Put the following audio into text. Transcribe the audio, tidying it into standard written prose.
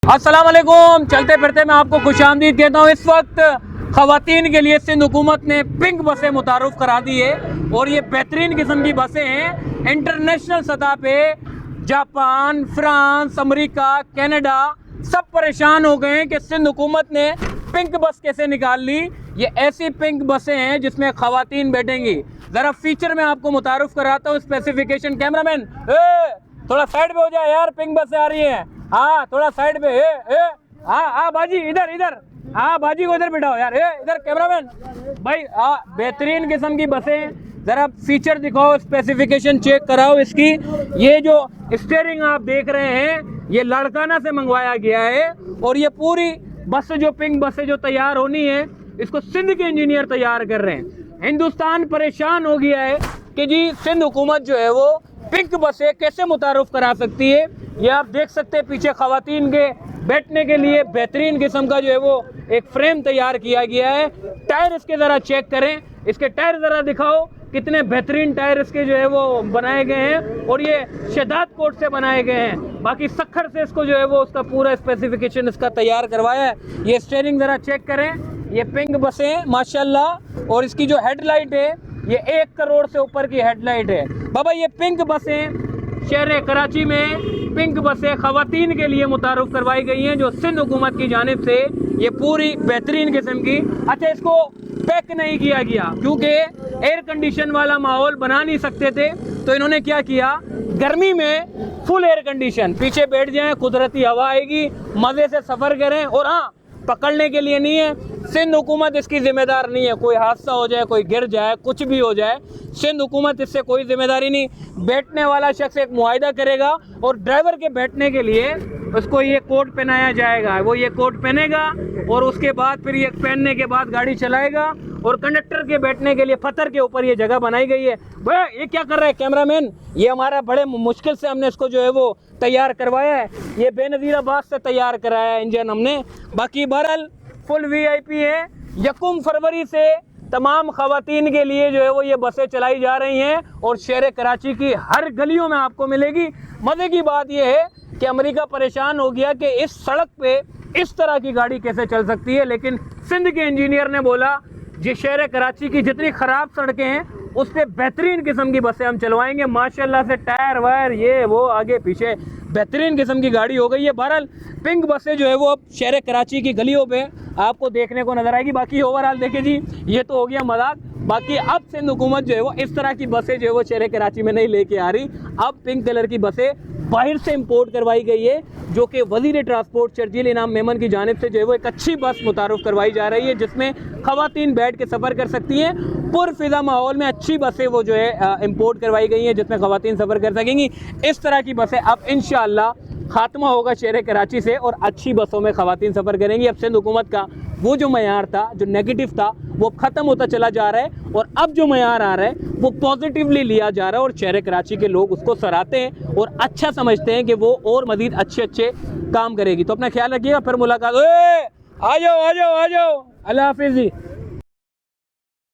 अस्सलाम वालेकुम। चलते फिरते मैं आपको खुशामदीद कहता हूँ। इस वक्त खवातीन के लिए सिंध हुकूमत ने पिंक बसें मुतारुफ करा दी है और ये बेहतरीन किस्म की बसें हैं। इंटरनेशनल सतह पे जापान, फ्रांस, अमेरिका, कनाडा सब परेशान हो गए हैं कि सिंध हुकूमत ने पिंक बस कैसे निकाल ली। ये ऐसी पिंक बसें हैं जिसमें खवातीन बैठेंगी। ज़रा फीचर में आपको मुतारुफ कराता हूँ, स्पेसिफिकेशन। कैमरामैन थोड़ा साइड पे हो जाए यार, पिंक बसें आ रही हैं। हाँ थोड़ा साइड पे। हाँ बाजी इधर इधर। हाँ बाजी को इधर बिठाओ यार। इधर कैमरामैन भाई। बेहतरीन किस्म की बसें। ज़रा फीचर दिखाओ, स्पेसिफिकेशन चेक कराओ इसकी। ये जो स्टीयरिंग आप देख रहे हैं ये लाड़काना से मंगवाया गया है और ये पूरी बस जो पिंक बसें जो तैयार होनी है इसको सिंध के इंजीनियर तैयार कर रहे हैं। हिंदुस्तान परेशान हो गया है कि जी सिंध हुकूमत जो है वो पिंक बसें कैसे मुतारुफ करा सकती है। ये आप देख सकते हैं पीछे खवातीन के बैठने के लिए बेहतरीन किस्म का जो है वो एक फ्रेम तैयार किया गया है। टायर इसके ज़रा चेक करें, इसके टायर ज़रा दिखाओ कितने बेहतरीन टायर इसके जो है वो बनाए गए हैं और ये शदाद कोट से बनाए गए हैं। बाकी सखर से इसको जो है वो उसका पूरा स्पेसिफिकेशन इसका तैयार करवाया है। ये स्टीयरिंग ज़रा चेक करें, ये पिंक बसें माशाल्लाह। और इसकी जो हेडलाइट है ये 1 करोड़ से ऊपर की हेडलाइट है बाबा। ये पिंक बसें शहर कराची में पिंक बसें खवातीन के लिए मुतारुफ करवाई गई हैं जो सिंध हुकूमत की जानिब से ये पूरी बेहतरीन किस्म की। अच्छा, इसको पैक नहीं किया गया क्योंकि एयर कंडीशन वाला माहौल बना नहीं सकते थे, तो इन्होंने क्या किया, गर्मी में फुल एयर कंडीशन, पीछे बैठ जाएं, कुदरती हवा आएगी, मज़े से सफ़र करें। और हाँ, पकड़ने के लिए नहीं है, सिंध हुकूमत इसकी ज़िम्मेदार नहीं है। कोई हादसा हो जाए, कोई गिर जाए, कुछ भी हो जाए, सिंध हुकूमत इससे कोई ज़िम्मेदारी नहीं। बैठने वाला शख्स एक मुआहिदा करेगा और ड्राइवर के बैठने के लिए उसको ये कोट पहनाया जाएगा। वो ये कोट पहनेगा और उसके बाद फिर ये पहनने के बाद गाड़ी चलाएगा। और कंडक्टर के बैठने के लिए पत्थर के ऊपर ये जगह बनाई गई है। भैया ये क्या कर रहा है कैमरामैन, ये हमारा बड़े मुश्किल से हमने इसको जो है वो तैयार करवाया है। ये बेनज़ीराबाद से तैयार कराया है इंजन हमने। बाकी बहरहाल फुल VIP है। 1 फरवरी से तमाम खवातीन के लिए जो है वो ये बसें चलाई जा रही हैं और शहर कराची की हर गलियों में आपको मिलेगी। मज़े की बात यह है कि अमेरिका परेशान हो गया कि इस सड़क पे इस तरह की गाड़ी कैसे चल सकती है, लेकिन सिंध के इंजीनियर ने बोला जी शहर कराची की जितनी ख़राब सड़कें हैं उस पर बेहतरीन किस्म की बसें हम चलवाएंगे। माशाल्लाह से टायर वायर ये वो आगे पीछे बेहतरीन किस्म की गाड़ी हो गई है। बहरहाल पिंक बसें जो है वो अब शहर कराची की गलियों पे आपको देखने को नज़र आएगी। बाकी ओवरऑल देखिए जी, ये तो हो गया मजाक। बाकी अब सिंध हुकूमत जो है वो इस तरह की बसें जो है वो शहर कराची में नहीं लेके आ रही। अब पिंक कलर की बसें बाहर से इंपोर्ट करवाई गई है जो कि वज़ीर ट्रांसपोर्ट शर्जील इनाम मेमन की जानिब से जो है वो एक अच्छी बस मुतारुफ करवाई जा रही है जिसमें खवातीन बैठ के सफ़र कर सकती हैं। पुरफ़िज़ा माहौल में अच्छी बसें वो जो है इंपोर्ट करवाई गई हैं जिसमें खवातीन सफ़र कर सकेंगी। इस तरह की बसें अब इंशाअल्लाह खात्मा होगा शहर कराची से और अच्छी बसों में खवातीन सफ़र करेंगी। अब सिंध हुकूमत का वो जो मयार था, जो नेगेटिव था, वो ख़त्म होता चला जा रहा है और अब जो मयार आ रहा है वो पॉजिटिवली लिया जा रहा है और शहर कराची के लोग उसको सराहते हैं और अच्छा समझते हैं कि वो और मज़ीद अच्छे काम करेगी। तो अपना ख्याल रखिएगा, फिर मुलाकात। आ जाओ अल्लाह हाफिज़ जी।